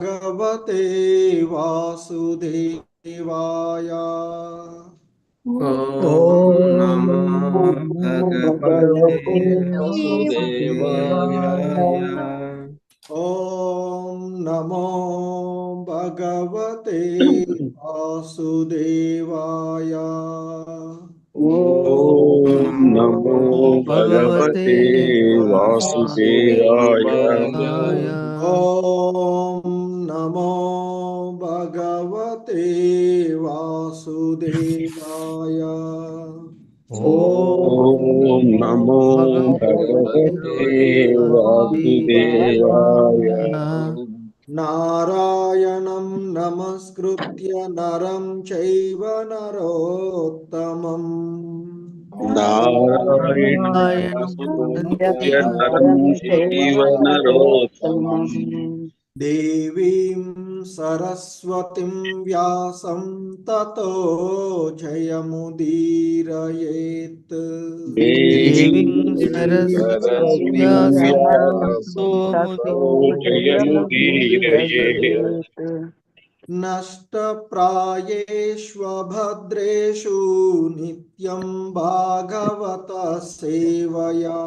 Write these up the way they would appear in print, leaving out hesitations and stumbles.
भगवते वासुदेवाय। ॐ नमो भगवते वासुदेवाय। ॐ नमो भगवते वासुदेवाय। ॐ नमो भगवते वासुदेवाय। ॐ नमो भगवते वासुदेवाय। ॐ नमो भगवते वासुदेवाय। नारायणं नमस्कृत्य नरं चैव नरोत्तमम्। नारायणं नमस्कृत्य नरं चैव नरोत्तमम्। देवीं सरस्वतीं व्यासं ततो जयमुदीरयेत्। देवीं सरस्वतीं व्यासं ततो जयमुदीरयेत्। नष्टप्रायेष्वभद्रेषु नित्यं भागवत सेवया।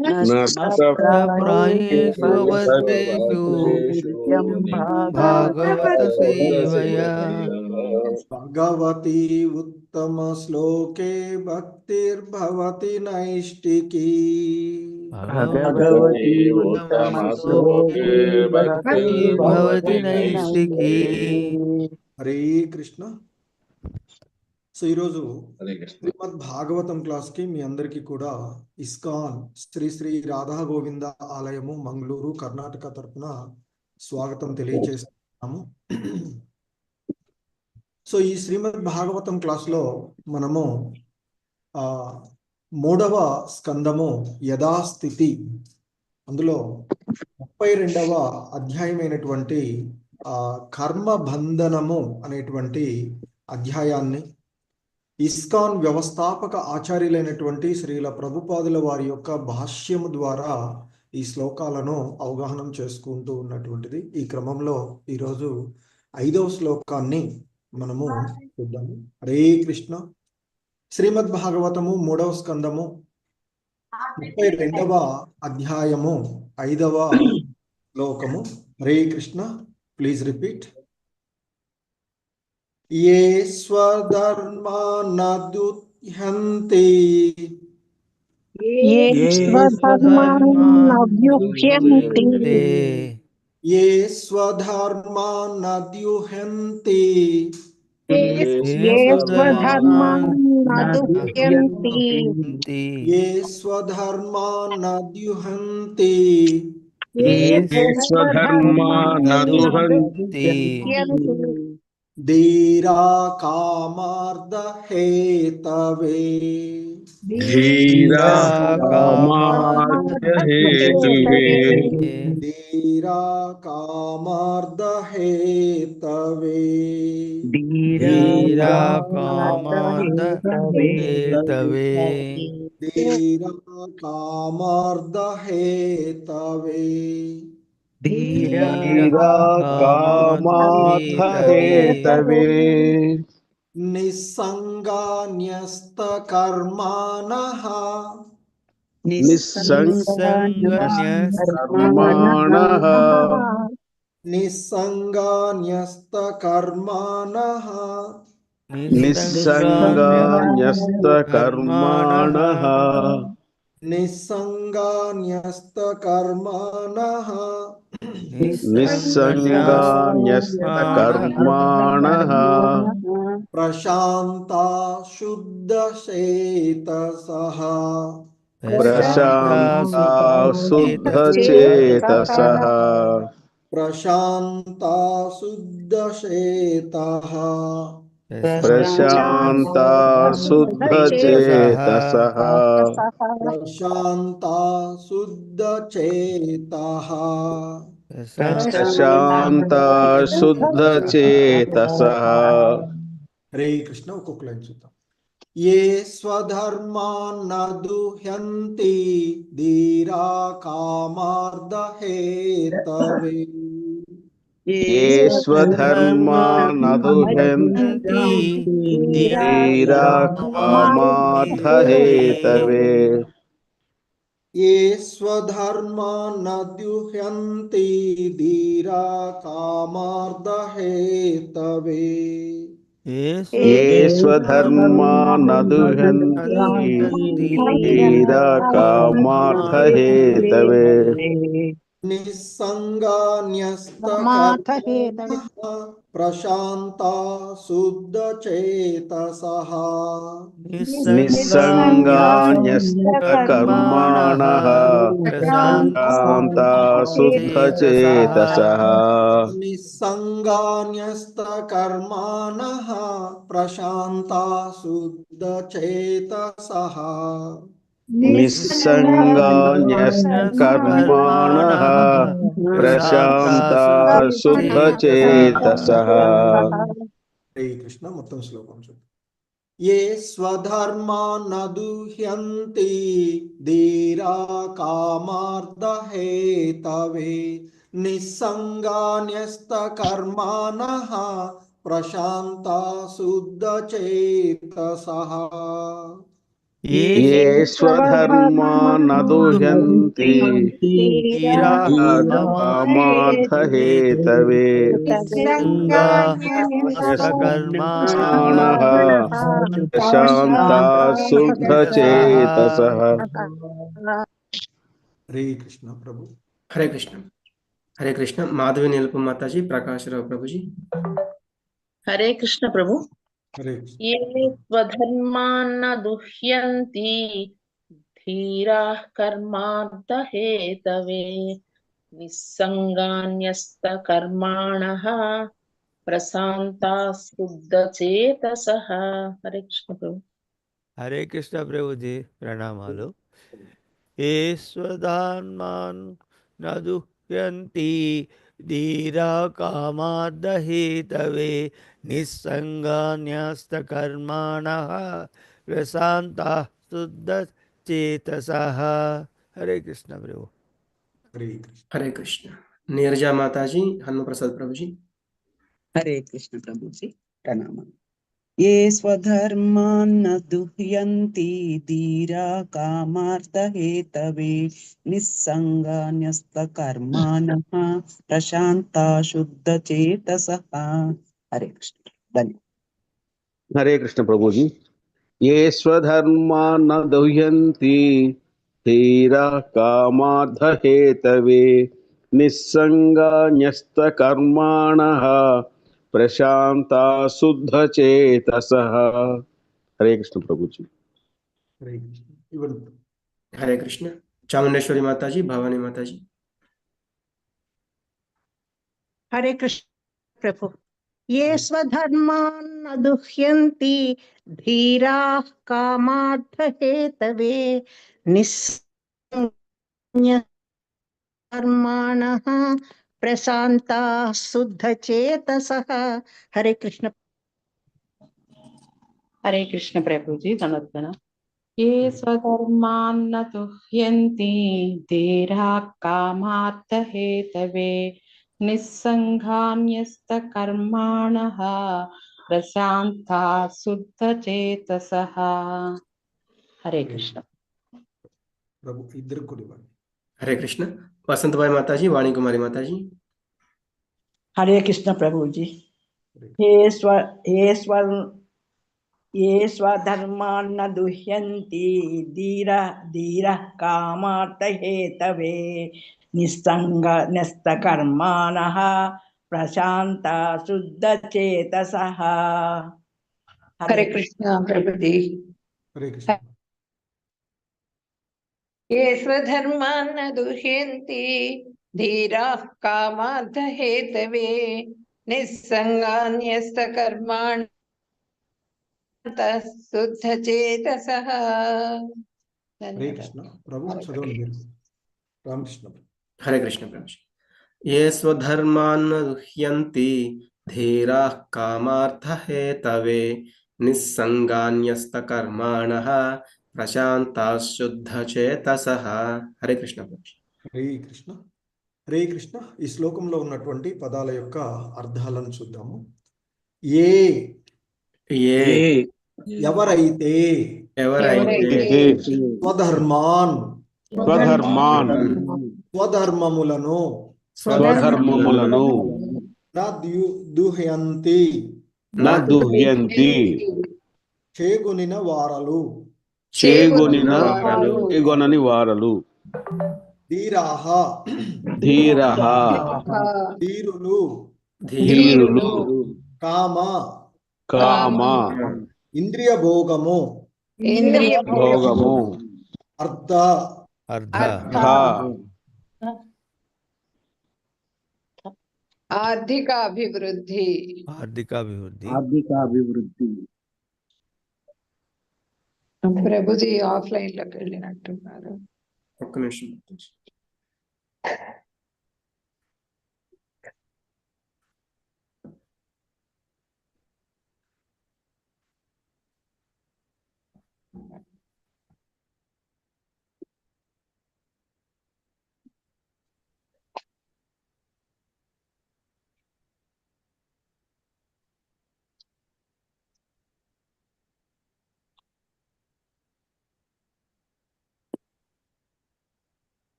नष्टप्रायेषु भद्रेषु नित्यं भागवत सेवया। भगवती उत्तमश्लोके भक्तिर्भवति नैष्टिकी। भगवती उत्तमश्लोके भक्तिर्भवति नैष्टिकी। హరే కృష్ణ. సో ఈరోజు శ్రీమద్ భాగవతం క్లాస్కి మీ అందరికీ కూడా ఇస్కాన్ శ్రీ శ్రీ రాధా గోవింద ఆలయము మంగళూరు కర్ణాటక తరఫున స్వాగతం తెలియజేస్తున్నాము. సో ఈ శ్రీమద్ భాగవతం క్లాస్లో మనము మూడవ స్కందము యథాస్థితి, అందులో 32వ అధ్యాయమైనటువంటి కర్మబంధనము అనేటువంటి అధ్యాయాన్ని ఇస్కాన్ వ్యవస్థాపక ఆచార్యులైనటువంటి శ్రీల ప్రభుపాదుల వారి యొక్క భాష్యము ద్వారా ఈ శ్లోకాలను అవగాహనం చేసుకుంటూ ఉన్నటువంటిది. ఈ క్రమంలో ఈరోజు 5వ శ్లోకాన్ని మనము చూద్దాము. హరే కృష్ణ. శ్రీమద్ భాగవతము 3వ స్కందము 32వ అధ్యాయము 5వ శ్లోకము. హరే కృష్ణ. Please repeat. ये स्वधर्मानद्युह्यन्ति ये स्वधर्मानद्युह्यन्ति ये स्वधर्मानद्युह्यन्ति धीरा कामार्थ हेतवे धीरा कामार्थ हेतवे धीरा कामार्थ हेतवे धीरा कामार्थ हेतवे धीरा कामार्थ हेतवे धीरा कामार्थ हेतवे निस्संगान्यस्तकर्माणः निस्संगन्यस्तकर्माणः निस्संगान्यस्तकर्माणः निस्संगान्यस्तकर्माणः निस्संगान्यस्तकर्माणः निस्संगान्यस्तकर्माणः प्रशान्ता शुद्धचेतसः प्रशान्ता शुद्धचेतसः प्रशान्ता शुद्धचेतः प्रशान्ता शुद्धचेतसः प्रशान्ता शुद्धचेतः प्रशान्ता शुद्धचेतसः. हरे कृष्ण. ఒక్కొక్క లైన్ చూద్దాం. ये स्वधर्मान् न दुह्यन्ति धीरा कामार्थ हेतवे ये स्वधर्मानदुह्यन्ति धीरा कामार्थहेतवे ये स्वधर्मान् न द्युह्यन्ति धीरा कामार्थहेतवे ये स्वधर्मानदुह्यन्ति धीरा कामार्थहेतवे निस्सङ्गान्यस्तकर्मणः प्रशान्ता शुद्धचेतसः निस्सङ्गान्यस्तकर्माणः प्रशान्ता शुद्धचेतसः निस्सङ्गान्यस्तकर्मणः प्रशान्ता शुद्धचेतसः निस्सङ्गान्यस्तकर्माणः प्रशान्ता शुद्धचेतसः हरे कृष्ण మొత్తం శ్లోకం చూద్దాం ये स्वधर्मान् न दुह्यन्ति धीरा कामार्थहेतवे निस्सङ्गान्यस्तकर्माणः प्रशान्ता शुद्धचेतसः ये स्वधर्मानदुह्यन्ति धीरा कामार्थहेतवे निस्सङ्गान्यस्तकर्माणः प्रशान्ता शुद्धचेतसः हरे कृष्ण प्रभु हरे कृष्ण माधवी नीलपम माता जी, प्रकाश राव प्रभु जी। हरे कृष्ण प्रभु। हरे कृष्ण ये स्वधर्मान् न दुह्यन्ति धीराः कर्मार्थहेतवे निस्सङ्गान्यस्तकर्माणः प्रशान्ताः शुद्धचेतसः। हरे कृष्ण प्रभु। हरे कृष्ण प्रभु जी, प्रणामालु। ये स्वधर्मान् न दुह्यन्ति धीरा कामार्थहेतवे निस्सङ्गान्यस्तकर्माणः प्रशान्ताः शुद्धचेतसः। हरे कृष्ण प्रभु। हरे कृष्ण नीरजा माता जी, हनुम प्रसाद प्रभु जी। हरे कृष्ण प्रभु जी, प्रणाम। ये स्वधर्मान् न दुह्यन्ति धीरा कामार्थहेतवे निस्सङ्गान्यस्तकर्माणः प्रशान्ता शुद्धचेतसः। हरे कृष्ण। धन्यवाद। हरे कृष्ण प्रभु जी। ये स्वधर्मान् न दुह्यन्ति धीरा कामार्थहेतवे निस्सङ्गान्यस्तकर्माणः प्रशान्ता शुद्धचेतसः। हरे कृष्ण प्रभु जी। हरे कृष्ण चामुंडेश्वरी माता जी, भवानी माता जी। हरे कृष्ण प्रभु। ये स्वधर्मान् न दुह्यन्ति धीराः कामार्थहेतवे निस्सङ्गान्यस्तकर्माणः प्रशान्ताः शुद्धचेतसः। हरे कृष्ण। हरे कृष्ण प्रभु जी, धन्यवाद। ये स्वधर्मान् न दुह्यन्ति धीराः कामार्थहेतवे निस्सङ्गान्यस्तकर्माणः प्रशान्ताः शुद्धचेतसः। हरे कृष्ण प्रभु इधर को दिवाली। हरे कृष्ण वसंत भाई माता जी, वाणी कुमारी माता जी। हरे कृष्ण प्रभु जी। ये स्वधर्मान् न दुह्यन्ति धीरः कामार्थहेतवे निस्सङ्गस्तकर्माणः प्रशान्ता शुद्धचेतसः। हरे कृष्ण प्रभु जी। हरे कृष्ण। ये स्वधर्मान् न दुह्यन्ति धीराः कामार्थहेतवे निस्सङ्गान्यस्तकर्माणः शुद्धचेतसः। हरे कृष्ण प्रभु चदवन रामकृष्ण। हरे कृष्ण प्रभु जी। ये स्वधर्मान् न दुह्यन्ति धीराः कामार्थहेतवे निस्सङ्गान्यस्तकर्माणः प्रशान्ताः शुद्धचेतसः। हरे कृष्ण प्रभु जी। हरे कृष्ण। హరే కృష్ణ. ఈ శ్లోకంలో ఉన్నటువంటి పదాల యొక్క అర్థాలను చూద్దాము. ఏ ఎవరైతే స్వధర్మాన్ స్వధర్మములను దుహ్యంతి చేగొనిన వారలు ధీరాహ ధీరులు కామ ఇంద్రియ భోగము అర్థ ఆర్థిక అభివృద్ధి ప్రభుజీ ఆఫ్లైన్ లోకి వెళ్ళినట్టున్నారు. ఒక్క నిమిషం.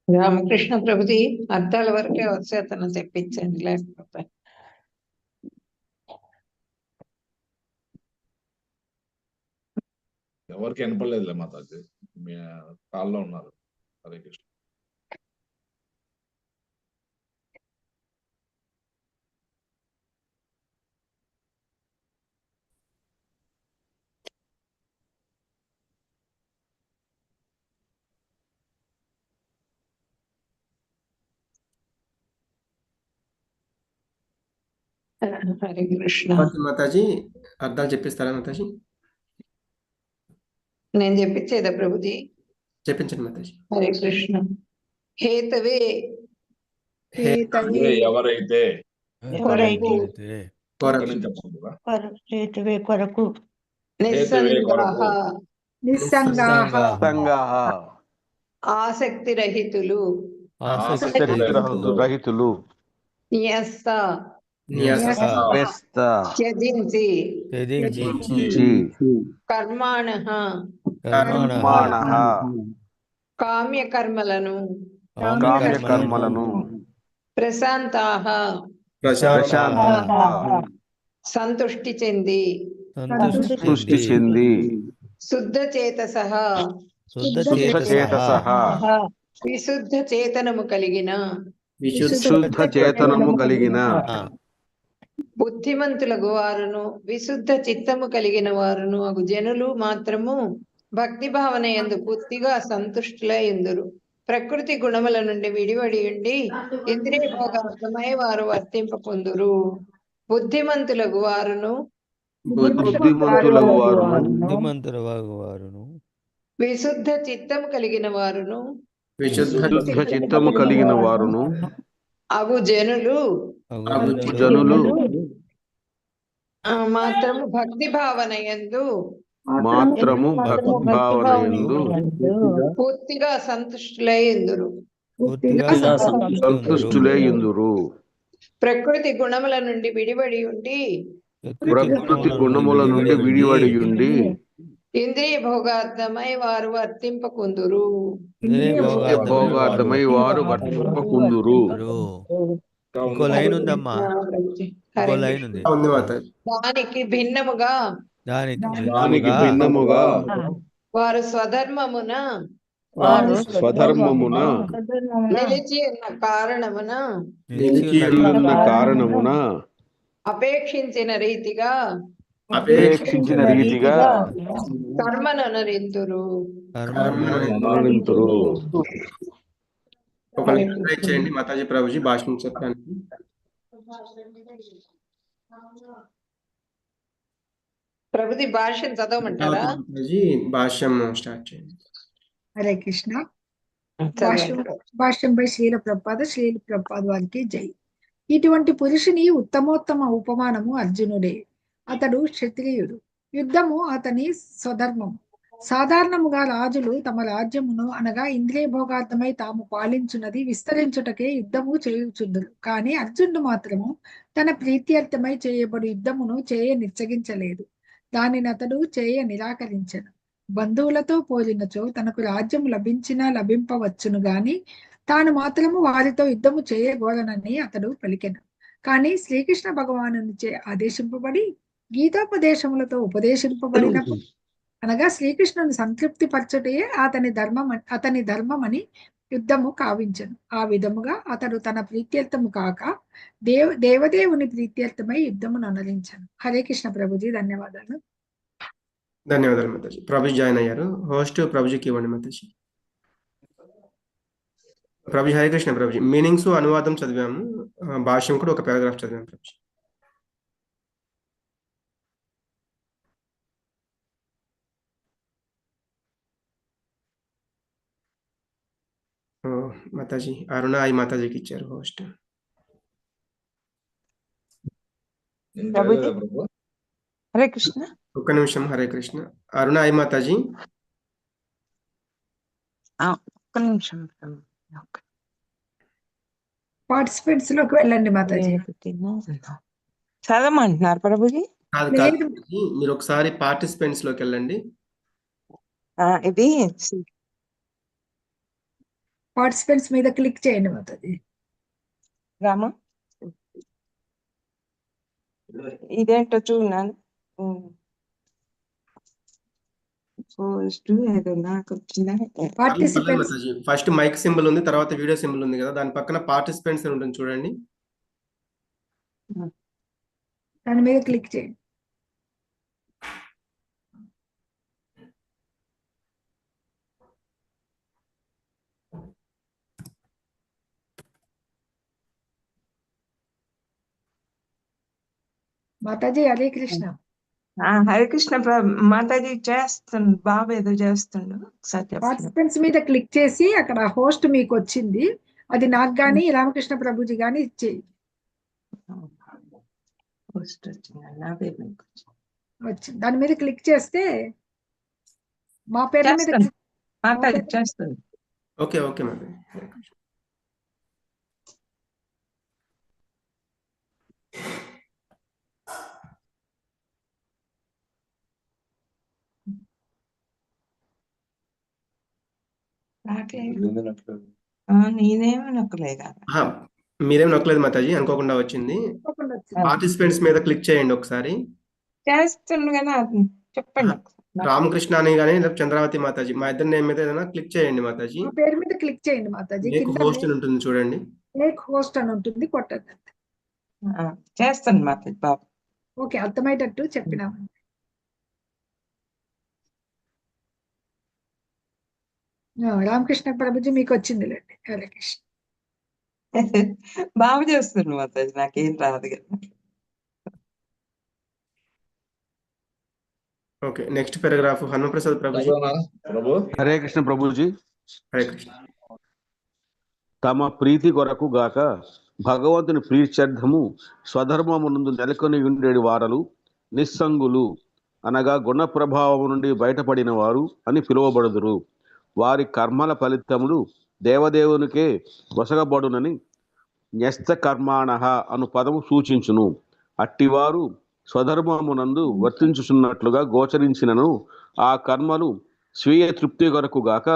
రామకృష్ణ ప్రభుజీ అర్థాల వరకే వస్తే అతను తెప్పించండి, లేకపోతే ఎవరికి వినపడలేదులే మాతాజీ, మీ కాల్లో ఉన్నారు. హరే కృష్ణ. హరే కృష్ణ. మాతాజీ అర్థాలు చెప్పిస్తారా మాతాజీ? నేను చెప్పించేదా ప్రభుజీ? చెప్పించండి మాతాజీ. హరే కృష్ణ. హేతవే ఎవరైతే కొరకు నిస్సంగాః ఆసక్తి రహితులు న్యస్త త్యజించి కర్మాణః కామ్యకర్మలను ప్రశాంతాః సంతుష్టి చెంది శుద్ధ చేతసః విశుద్ధ చేతనము కలిగిన బుద్ధిమంతులకు వారును విశుద్ధ చిత్తము కలిగిన వారును అగు జనులు మాత్రము భక్తి భావన యందు పూర్తిగా సంతుష్టులై ఉందురు. ప్రకృతి గుణముల నుండి విడివడి ఉండి ఇంద్రియ భోగార్థమై వారు వర్తింప పొందురు. బుద్ధిమంతులకు వారును విశుద్ధ చిత్తము కలిగిన వారును అగు జనులు మాత్రము భక్తి భావన యందు మాత్రము భక్తి భావన యందు పూర్తిగా సంతుష్టులై ఎందురు. సంతుష్టులే ఇందురు. ప్రకృతి గుణముల నుండి విడివడి ఉండి ప్రకృతి గుణముల నుండి విడివడి ఉండి ఇంద్రియ భోగార్థమై వారు వర్తింపకుందురు. భోగార్థమై వారు వర్తింపకుందురు. ఇంకో లైన్ ఉందమ్మా, ఇంకో లైన్ ఉంది. దానికి భిన్నముగా దానికి భిన్నముగా వారు స్వధర్మమున నిలిచి ఉన్న కారణమున అపేక్షించిన రీతిగా కర్మను అనురింతురు. చేయండి మాతాజీ ప్రభుజీ భాషను చెప్పడానికి. ప్రభుది భాష్యం చదవమంటారా? భాష్యం స్టార్ట్ చేయండి. హరే కృష్ణ. భాష్యంపై శ్రీల ప్రభుపాద వారికి జై. ఇటువంటి పురుషుని ఉత్తమోత్తమ ఉపమానము అర్జునుడే. అతడు క్షత్రియుడు. యుద్ధము అతని స్వధర్మము. సాధారణముగా రాజులు తమ రాజ్యమును అనగా ఇంద్రియ భోగార్థమై తాము పాలించున్నది విస్తరించుటకే యుద్ధము చేయుచుందురు. కానీ అర్జునుడు మాత్రము తన ప్రీత్యర్థమై చేయబడు యుద్ధమును నిశ్చయించలేదు. దానిని అతడు నిరాకరించను. బంధువులతో పోలినచో తనకు రాజ్యం లభించినా లభింపవచ్చును గాని తాను మాత్రము వారితో యుద్ధము చేయగోరనని అతడు పలికెను. కానీ శ్రీకృష్ణ భగవానునిచే ఆదేశింపబడి గీతోపదేశములతో ఉపదేశింపబడినప్పుడు అనగా శ్రీకృష్ణుని సంతృప్తి పరచుటే అతని ధర్మమని యుద్ధము కావించను. ఆ విధముగా అతడు తన ప్రీత్యర్థము కాక దేవదేవుని ప్రీత్యర్థమై యుద్ధమును అనరించను. హరే కృష్ణ ప్రభుజీ, ధన్యవాదాలు. ధన్యవాదాలు మాతాజీ. ప్రభుజీ జాయిన్ అయ్యారు. హోస్ట్ ప్రభుజీకి ఇవ్వండి మాతాజీ. ప్రభుజీ హరే కృష్ణ ప్రభుజీ. మీనింగ్స్ అనువాదం చదివాము, భాష్యం కూడా ఒక పారాగ్రాఫ్ చదివాము ప్రభుజీ. మాతాజీ అరుణ ఐ మాతాజీకి ఇచ్చారు హోస్ట్. హరే కృష్ణ. ఒక్క నిమిషం. హరే కృష్ణ. అరుణ ఐ మాతాజీ. ఒక్క నిమిషం. పార్టిసిపెంట్స్ లోకి వెళ్ళండి మాతాజీ. చదవమంటున్నారు ప్రభుజీ? మీరు ఒకసారి పార్టిసిపెంట్స్ లోకి వెళ్ళండి. ఇది పార్టిసిపెంట్స్ మీద క్లిక్ చేయండి మాతాజీ. రామా ఇదేంటో చూడాను. ఏదో నాకు వచ్చిందా? ఫస్ట్ మైక్ సింబల్ ఉంది, తర్వాత వీడియో సింబల్ ఉంది కదా, దాని పక్కన పార్టిసిపెంట్స్ అని ఉంటుంది చూడండి. దాని మీద క్లిక్ చేయండి. మాతాజీ హరే కృష్ణ. హరే కృష్ణ మాతాజీ చేస్తుండు. బాబు ఏదో చేస్తుండు. పార్టిసిపెంట్స్ మీద క్లిక్ చేసి అక్కడ హోస్ట్ మీకు వచ్చింది, అది నాకు గాని రామకృష్ణ ప్రభుజీ గాని ఇచ్చేయి. వచ్చింది. దాని మీద క్లిక్ చేస్తే మా పేరు మీద చేస్తుంది. Okay okay madam. నేనేమో నొక్కలేదా? మీరేం నొక్కలేదు మాతాజీ, అనుకోకుండా వచ్చింది. పార్టిసిపెంట్స్ మీద క్లిక్ చేయండి ఒకసారి. చేస్తుండు కదా, చెప్పండి. రామకృష్ణ అని కానీ చంద్రావతి మాతాజీ, మా ఇద్దరి నేమ్ మీద ఏదైనా క్లిక్ చేయండి మాతాజీ. పేరు మీద క్లిక్ చేయండి మాతాజీ. హోస్ట్ అని ఉంటుంది చూడండి. హోస్ట్ అని ఉంటుంది, కొట్టండి. చేస్తాను మాతాజీ. బాబు ఓకే, అర్థమయ్యేటట్టు చెప్పినాము. రామకృష్ణ ప్రభుజీ మీకు వచ్చిందిలేండి. హరే కృష్ణ. బాబు చేస్తుండు మాతాజీ, నాకేం రాదు కదా. Okay, next paragraph హనుమప్రసాద్ Prabhuji. Hare Krishna Prabhuji. Hare Krishna. తమ ప్రీతి కొరకు గాక భగవంతుని ప్రీత్యర్థము స్వధర్మమునందు నెలకొని ఉండేది వారలు నిస్సంగులు అనగా గుణ ప్రభావం నుండి బయటపడిన వారు అని పిలువబడుదురు. వారి కర్మల ఫలితములు దేవదేవునికే వసగబడునని న్యస్త కర్మాణః అను పదము సూచించును. అట్టివారు స్వధర్మమునందు వర్తించుచున్నట్లుగా గోచరించినను ఆ కర్మలు స్వీయ తృప్తి కొరకు గాక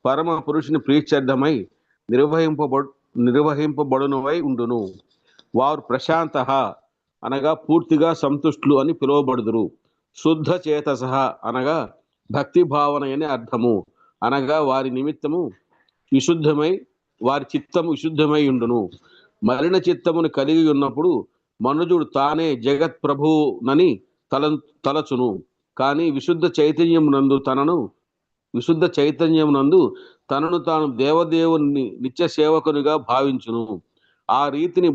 పరమ పురుషుని ప్రీత్యర్థమై నిర్వహింపబడునవై ఉండును. వారు ప్రశాంతః అనగా పూర్తిగా సంతుష్టులు అని పిలువబడుదురు. శుద్ధ చేతసః అనగా భక్తి భావన అని అర్థము. అనగా వారి నిమిత్తము విశుద్ధమై వారి చిత్తము విశుద్ధమై ఉండును. మలిన చిత్తమును కలిగి ఉన్నప్పుడు మనుజుడు తానే జగత్ ప్రభువునని తలచును. కానీ విశుద్ధ చైతన్యమునందు తనను తాను దేవదేవుని నిత్య సేవకునిగా భావించును. ఆ రీతిని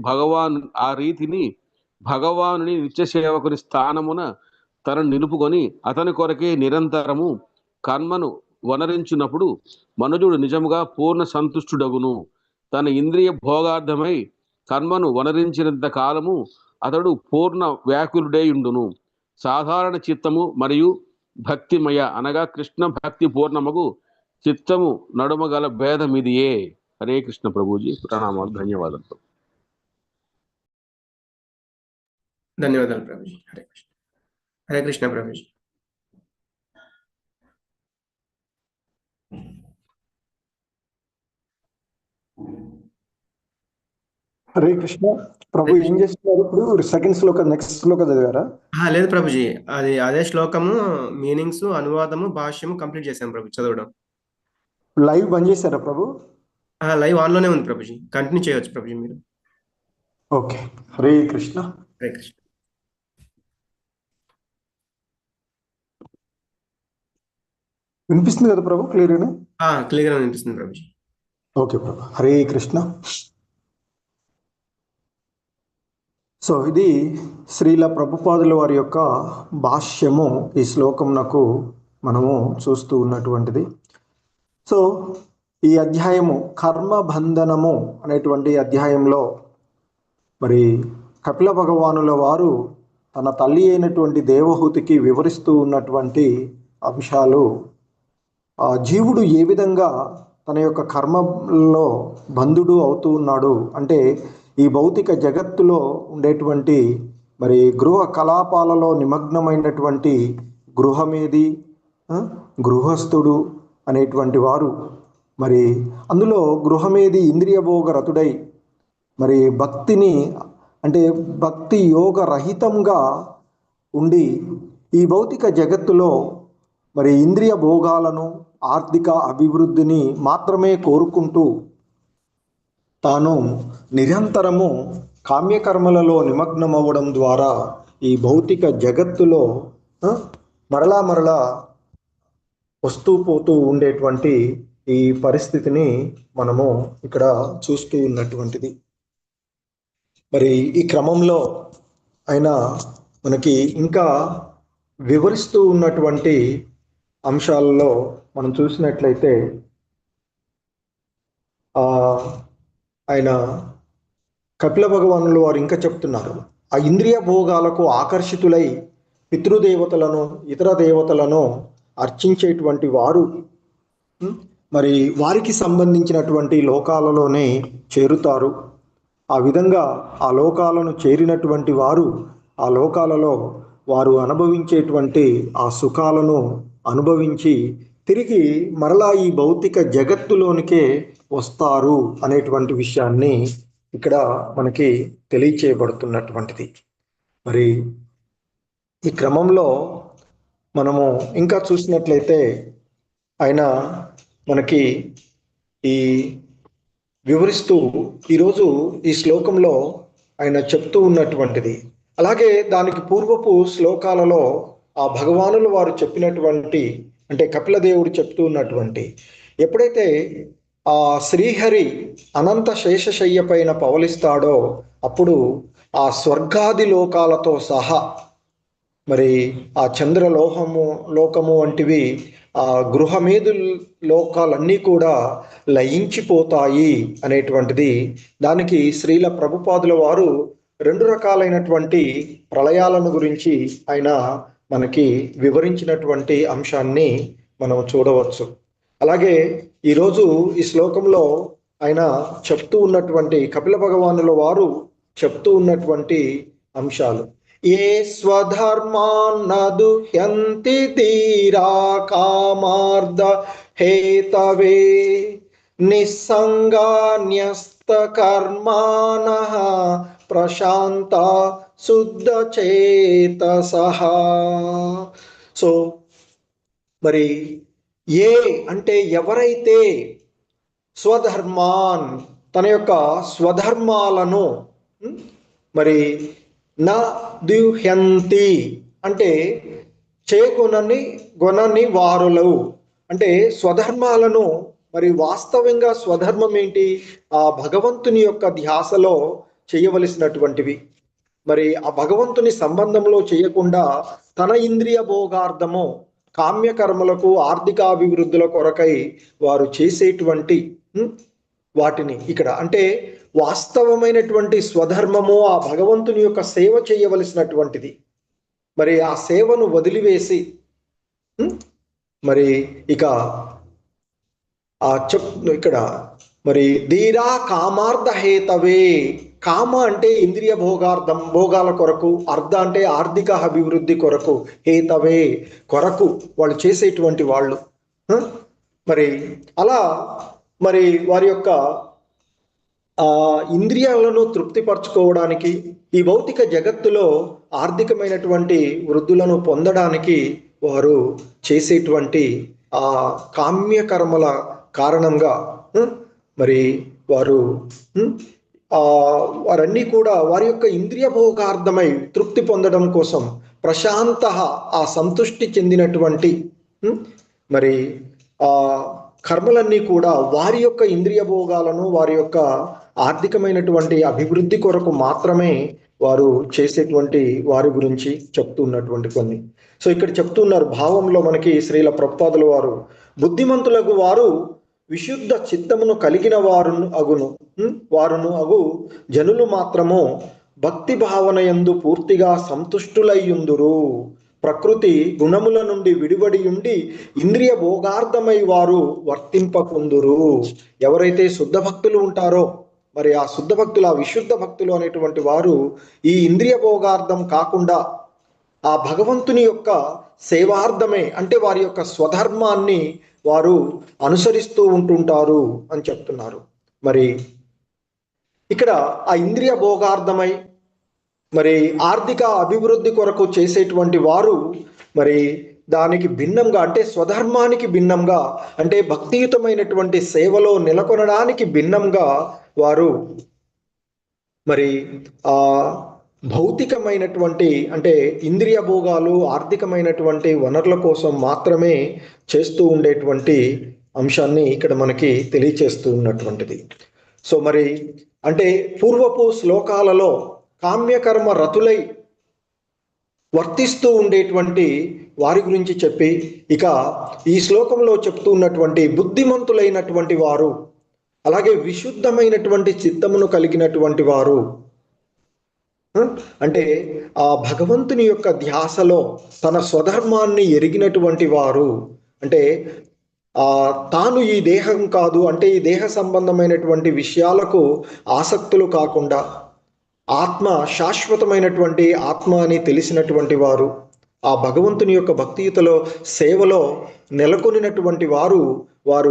భగవానుని నిత్య సేవకుని స్థానమున తనను నిలుపుకొని అతని కొరకే నిరంతరము కర్మను వనరించినప్పుడు మనుజుడు నిజముగా పూర్ణ సంతుష్టుడగును. తన ఇంద్రియ భోగార్థమై కర్మను వనరించినంత కాలము అతడు పూర్ణ వ్యాకులుడై ఉండును. సాధారణ చిత్తము మరియు భక్తిమయ అనగా కృష్ణ భక్తి పూర్ణముగు చిత్తము నడుమగల భేదమిదియే. హరే కృష్ణ ప్రభుజీ. ప్రణామాలు, ధన్యవాదాలు. ధన్యవాదాలు ప్రభుజీ. హరే కృష్ణ. హరే కృష్ణ ప్రభుజీ. హరే కృష్ణ ప్రభు. ఏం చేస్తున్నారు ఇప్పుడు? సెకండ్ శ్లోక నెక్స్ట్ శ్లోక చదివారా? లేదు ప్రభుజీ, అదే శ్లోకము మీనింగ్స్ అనువాదము భాష్యము కంప్లీట్ చేశాను ప్రభు చదవడం. లైవ్ బంద్ చేశారా ప్రభు? లైవ్ ఆన్లోనే ఉంది ప్రభుజీ, కంటిన్యూ చేయవచ్చు ప్రభుజీ మీరు. ఓకే. హరే కృష్ణ. హరే కృష్ణ. వినిపిస్తుంది కదా ప్రభు? క్లియర్గానే? క్లియర్గా వినిపిస్తుంది ప్రభుజీ. ఓకే ప్రభు. హరే కృష్ణ. సో ఇది శ్రీల ప్రభుపాదుల వారి యొక్క భాష్యము ఈ శ్లోకమునకు మనము చూస్తూ ఉన్నటువంటిది. సో ఈ అధ్యాయము కర్మబంధనము అనేటువంటి అధ్యాయంలో మరి కపిల భగవానుల వారు తన తల్లి అయినటువంటి దేవహూతికి వివరిస్తూ ఉన్నటువంటి అంశాలు, జీవుడు ఏ విధంగా తన యొక్క కర్మలో బంధుడు అవుతూ ఉన్నాడు అంటే ఈ భౌతిక జగత్తులో ఉండేటువంటి మరి గృహ కలాపాలలో నిమగ్నమైనటువంటి గృహమేది, గృహస్థుడు అనేటువంటి వారు, మరి అందులో గృహమేది ఇంద్రియ భోగ రతుడై మరి భక్తిని అంటే భక్తి యోగ రహితంగా ఉండి ఈ భౌతిక జగత్తులో మరి ఇంద్రియ భోగాలను ఆర్థిక అభివృద్ధిని మాత్రమే కోరుకుంటూ తాను నిరంతరము కామ్యకర్మలలో నిమగ్నమవ్వడం ద్వారా ఈ భౌతిక జగత్తులో మరలా వస్తూ పోతూ ఉండేటువంటి ఈ పరిస్థితిని మనము ఇక్కడ చూస్తూ ఉన్నటువంటిది. మరి ఈ క్రమంలో ఆయన మనకి ఇంకా వివరిస్తూ ఉన్నటువంటి అంశాలలో మనం చూసినట్లయితే ఆయన కపిల భగవానులు వారు ఇంకా చెప్తున్నారు, ఆ ఇంద్రియ భోగాలకు ఆకర్షితులై పితృదేవతలను ఇతర దేవతలను అర్చించేటువంటి వారు మరి వారికి సంబంధించినటువంటి లోకాలలోనే చేరుతారు. ఆ విధంగా ఆ లోకాలను చేరినటువంటి వారు ఆ లోకాలలో వారు అనుభవించేటువంటి ఆ సుఖాలను అనుభవించి తిరిగి మరలా ఈ భౌతిక జగత్తులోనికే వస్తారు అనేటువంటి విషయాన్ని ఇక్కడ మనకి తెలియచేయబడుతున్నటువంటిది. మరి ఈ క్రమంలో మనము ఇంకా చూసినట్లయితే ఆయన మనకి ఈ వివరిస్తూ ఈరోజు ఈ శ్లోకంలో ఆయన చెప్తూ ఉన్నటువంటిది, అలాగే దానికి పూర్వపు శ్లోకాలలో ఆ భగవానులు వారు చెప్పినటువంటి అంటే కపిల దేవుడు చెప్తూ ఉన్నటువంటి, ఎప్పుడైతే ఆ శ్రీహరి అనంత శేషశయ్య పైన పవలిస్తాడో అప్పుడు ఆ స్వర్గాది లోకాలతో సహా మరి ఆ లోకము వంటివి ఆ గృహమేదు లోకాలన్నీ కూడా లయించిపోతాయి అనేటువంటిది, దానికి శ్రీల ప్రభుపాదుల వారు రెండు రకాలైనటువంటి ప్రళయాలను గురించి ఆయన మనకి వివరించినటువంటి అంశాన్ని మనం చూడవచ్చు. అలాగే ఈరోజు ఈ శ్లోకంలో ఆయన చెప్తూ ఉన్నటువంటి కపిల భగవానుల వారు చెప్తూ ఉన్నటువంటి అంశాలు, ఏ స్వధర్మాన్నదుహ్యంతి ధీరా కామార్థ హేతవే నిస్సంగాన్యస్త కర్మాణః ప్రశాంత శుద్ధ చేతసః. సో మరి ఏ అంటే ఎవరైతే స్వధర్మాన్ తన యొక్క స్వధర్మాలను మరి నా ద్యుహ్యంతి అంటే గొనని వారులు అంటే స్వధర్మాలను మరి వాస్తవంగా స్వధర్మం ఏంటి? ఆ భగవంతుని యొక్క ధ్యాసలో చేయవలసినటువంటివి. మరి ఆ భగవంతుని సంబంధంలో చేయకుండా తన ఇంద్రియ భోగార్థము కామ్యకర్మలకు ఆర్థిక అభివృద్ధుల కొరకై వారు చేసేటువంటి వాటిని ఇక్కడ అంటే వాస్తవమైనటువంటి స్వధర్మము ఆ భగవంతుని యొక్క సేవ చేయవలసినటువంటిది. మరి ఆ సేవను వదిలివేసి మరి ఇక ఇక్కడ మరి ధీరా కామార్థ హేతవే, కామ అంటే ఇంద్రియ భోగాల కొరకు, అర్థ అంటే ఆర్థిక అభివృద్ధి కొరకు, హేతవే కొరకు వాళ్ళు చేసేటువంటి వాళ్ళు. మరి అలా మరి వారి యొక్క ఇంద్రియాలను తృప్తిపరచుకోవడానికి ఈ భౌతిక జగత్తులో ఆర్థికమైనటువంటి వృద్ధులను పొందడానికి వారు చేసేటువంటి ఆ కామ్యకర్మల కారణంగా మరి వారన్నీ కూడా వారి యొక్క ఇంద్రియ భోగార్థమై తృప్తి పొందడం కోసం ప్రశాంత ఆ సంతృష్టి చెందినటువంటి మరి ఆ కర్మలన్నీ కూడా వారి యొక్క ఇంద్రియ భోగాలను వారి యొక్క ఆర్థికమైనటువంటి అభివృద్ధి కొరకు మాత్రమే వారు చేసేటువంటి వారి గురించి చెప్తున్నటువంటి కొన్ని. సో ఇక్కడ చెప్తున్నారు భావంలో మనకి శ్రీల ప్రభుపాదుల వారు, బుద్ధిమంతులకు వారు విశుద్ధ చిత్తమును కలిగిన వారును అగు జనులు మాత్రము భక్తి భావన యందు పూర్తిగా సంతుష్టులయ్యుందురు. ప్రకృతి గుణముల నుండి విడివడి ఉండి ఇంద్రియ భోగార్థమై వారు వర్తింపకుందురు. ఎవరైతే శుద్ధ భక్తులు ఉంటారో మరి ఆ శుద్ధ భక్తులు, ఆ విశుద్ధ భక్తులు అనేటువంటి వారు ఈ ఇంద్రియ భోగార్థం కాకుండా ఆ భగవంతుని యొక్క సేవార్థమే అంటే వారి యొక్క స్వధర్మాన్ని వారు అనుసరిస్తూ ఉంటుంటారు అని చెప్తున్నారు. మరి ఇక్కడ ఆ ఇంద్రియ భోగార్థమై మరి ఆర్థిక అభివృద్ధి కొరకు చేసేటువంటి వారు మరి దానికి భిన్నంగా అంటే స్వధర్మానికి భిన్నంగా అంటే భక్తియుతమైనటువంటి సేవలో నెలకొనడానికి భిన్నంగా వారు మరి ఆ భౌతికమైనటువంటి అంటే ఇంద్రియ భోగాలు ఆర్థికమైనటువంటి వనరుల కోసం మాత్రమే చేస్తూ ఉండేటువంటి అంశాన్ని ఇక్కడ మనకి తెలియచేస్తూ ఉన్నటువంటిది. సో మరి అంటే పూర్వపు శ్లోకాలలో కామ్యకర్మ రతులై వర్తిస్తూ ఉండేటువంటి వారి గురించి చెప్పి ఇక ఈ శ్లోకంలో చెప్తూ ఉన్నటువంటి బుద్ధిమంతులైనటువంటి వారు, అలాగే విశుద్ధమైనటువంటి చిత్తమును కలిగినటువంటి వారు అంటే ఆ భగవంతుని యొక్క ధ్యాసలో తన స్వధర్మాన్ని ఎరిగినటువంటి వారు అంటే తాను ఈ దేహం కాదు అంటే ఈ దేహ సంబంధమైనటువంటి విషయాలకు ఆసక్తులు కాకుండా ఆత్మ శాశ్వతమైనటువంటి ఆత్మ అని తెలిసినటువంటి వారు, ఆ భగవంతుని యొక్క భక్తియుతలో సేవలో నెలకొనినటువంటి వారు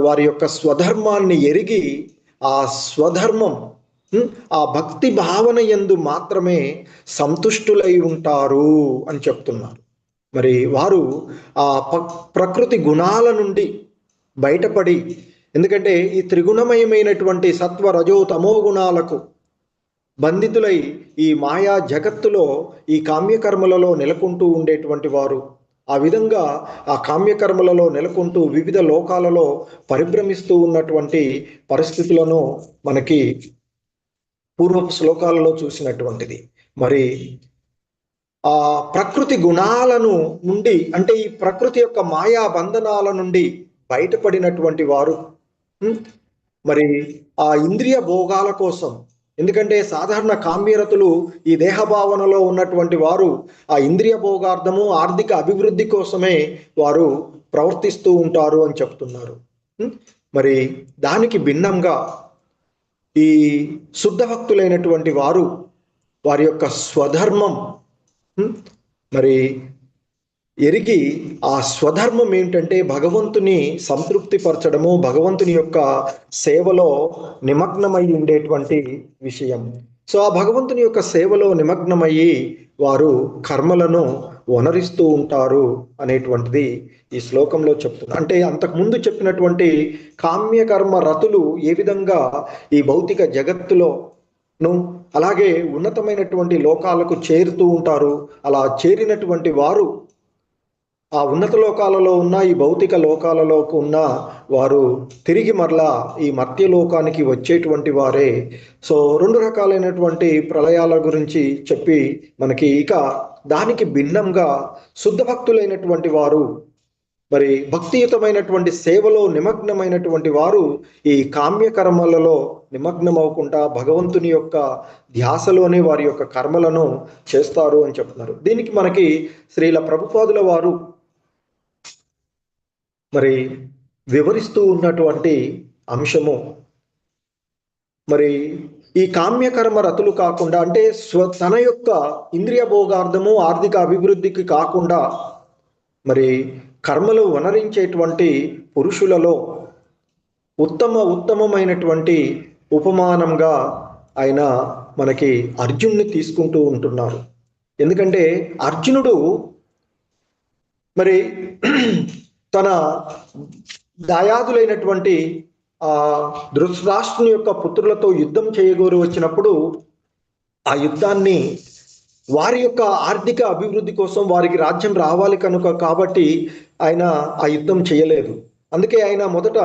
వారి యొక్క స్వధర్మాన్ని ఎరిగి ఆ స్వధర్మం ఆ భక్తి భావన యందు మాత్రమే సంతుష్టులై ఉంటారు అని చెప్తున్నారు. మరి వారు ఆ ప్రకృతి గుణాల నుండి బయటపడి, ఎందుకంటే ఈ త్రిగుణమయమైనటువంటి సత్వ రజో తమో గుణాలకు బంధితులై ఈ మాయా జగత్తులో ఈ కామ్యకర్మలలో నెలకొంటూ ఉండేటువంటి వారు ఆ విధంగా ఆ కామ్యకర్మలలో నెలకొంటూ వివిధ లోకాలలో పరిభ్రమిస్తూ ఉన్నటువంటి పరిస్థితులను మనకి పూర్వపు శ్లోకాలలో చూసినటువంటిది. మరి ఆ ప్రకృతి గుణాలను నుండి అంటే ఈ ప్రకృతి యొక్క మాయా బంధనాల నుండి బయటపడినటువంటి వారు మరి ఆ ఇంద్రియ భోగాల కోసం ఎందుకంటే సాధారణ కామ్యరతులు ఈ దేహభావనలో ఉన్నటువంటి వారు ఆ ఇంద్రియ భోగార్థము ఆర్థిక అభివృద్ధి కోసమే వారు ప్రవర్తిస్తూ ఉంటారు అని చెప్తున్నారు. మరి దానికి భిన్నంగా ఈ శుద్ధ భక్తులైనటువంటి వారు వారి యొక్క స్వధర్మం మరి ఎరిగి ఆ స్వధర్మం ఏంటంటే భగవంతుని సంతృప్తి పరచడము, భగవంతుని యొక్క సేవలో నిమగ్నమై ఉండేటువంటి విషయం. సో ఆ భగవంతుని యొక్క సేవలో నిమగ్నమయ్యి వారు కర్మలను వనరిస్తూ ఉంటారు అనేటువంటిది ఈ శ్లోకంలో చెప్తున్నారు. అంటే అంతకుముందు చెప్పినటువంటి కామ్యకర్మ రతులు ఏ విధంగా ఈ భౌతిక జగత్తులోను అలాగే ఉన్నతమైనటువంటి లోకాలకు చేరుతూ ఉంటారు, అలా చేరినటువంటి వారు ఆ ఉన్నత లోకాలలో ఉన్న ఈ భౌతిక లోకాలలోకి ఉన్న వారు తిరిగి మరలా ఈ మర్త్యలోకానికి వచ్చేటువంటి వారే. సో 2 రకాలైనటువంటి ప్రళయాల గురించి చెప్పి మనకి ఇక దానికి భిన్నంగా శుద్ధ భక్తులైనటువంటి వారు మరి భక్తియుతమైనటువంటి సేవలో నిమగ్నమైనటువంటి వారు ఈ కామ్యకర్మలలో నిమగ్నమవకుండా భగవంతుని యొక్క ధ్యాసలోనే వారి యొక్క కర్మలను చేస్తారు అని చెప్తున్నారు. దీనికి మనకి శ్రీల ప్రభుపాదుల వారు మరి వివరిస్తూ ఉన్నటువంటి అంశము మరి ఈ కామ్యకర్మ రతులు కాకుండా అంటే తన యొక్క ఇంద్రియ భోగార్థము ఆర్థిక అభివృద్ధికి కాకుండా మరి కర్మలు వనరించేటువంటి పురుషులలో ఉత్తమమైనటువంటి ఉపమానంగా ఆయన మనకి అర్జునుని తీసుకుంటూ ఉంటున్నారు. ఎందుకంటే అర్జునుడు మరి తన దాయాదులైనటువంటి ధృతరాష్ట్రుని యొక్క పుత్రులతో యుద్ధం చేయగోరు వచ్చినప్పుడు ఆ యుద్ధాన్ని వారి యొక్క ఆర్థిక అభివృద్ధి కోసం వారికి రాజ్యం రావాలి కనుక కాబట్టి ఆయన ఆ యుద్ధం చేయలేదు. అందుకే ఆయన మొదట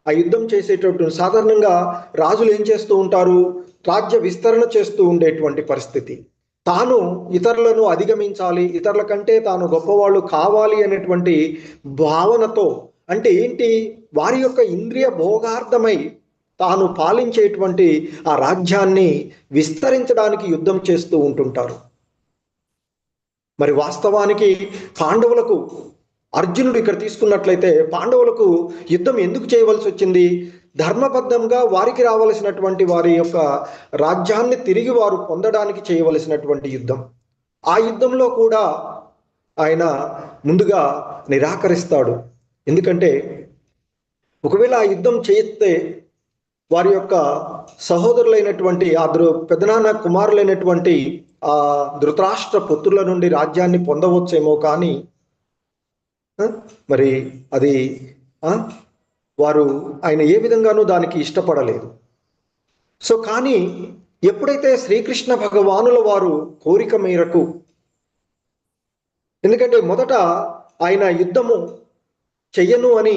ఆ యుద్ధం చేసేటటువంటి సాధారణంగా రాజులు ఏం చేస్తూ ఉంటారు, రాజ్య విస్తరణ చేస్తూ ఉండేటువంటి పరిస్థితి. తాను ఇతరులను అధిగమించాలి, ఇతరుల కంటే తాను గొప్పవాళ్ళు కావాలి అనేటువంటి భావనతో, అంటే ఏంటి, వారి యొక్క ఇంద్రియ భోగార్థమై తాను పాలించేటువంటి ఆ రాజ్యాన్ని విస్తరించడానికి యుద్ధం చేస్తూ ఉంటుంటారు. మరి వాస్తవానికి పాండవులకు అర్జునుడు ఇక్కడ తీసుకున్నట్లయితే పాండవులకు యుద్ధం ఎందుకు చేయవలసి వచ్చింది? ధర్మబద్ధంగా వారికి రావలసినటువంటి వారి యొక్క రాజ్యాన్ని తిరిగి వారు పొందడానికి చేయవలసినటువంటి యుద్ధం. ఆ యుద్ధంలో కూడా ఆయన ముందుగా నిరాకరిస్తాడు. ఎందుకంటే ఒకవేళ ఆ యుద్ధం చేస్తే వారి యొక్క సహోదరులైనటువంటి ఆ పెదనాన్న కుమారులైనటువంటి ఆ ధృతరాష్ట్ర పుత్రుల నుండి రాజ్యాన్ని పొందవచ్చేమో, కానీ మరి అది వారు ఆయన ఏ విధంగానూ దానికి ఇష్టపడలేదు. సో కానీ ఎప్పుడైతే శ్రీకృష్ణ భగవానుల వారు కోరిక మేరకు, ఎందుకంటే మొదట ఆయన యుద్ధము చెయ్యను అని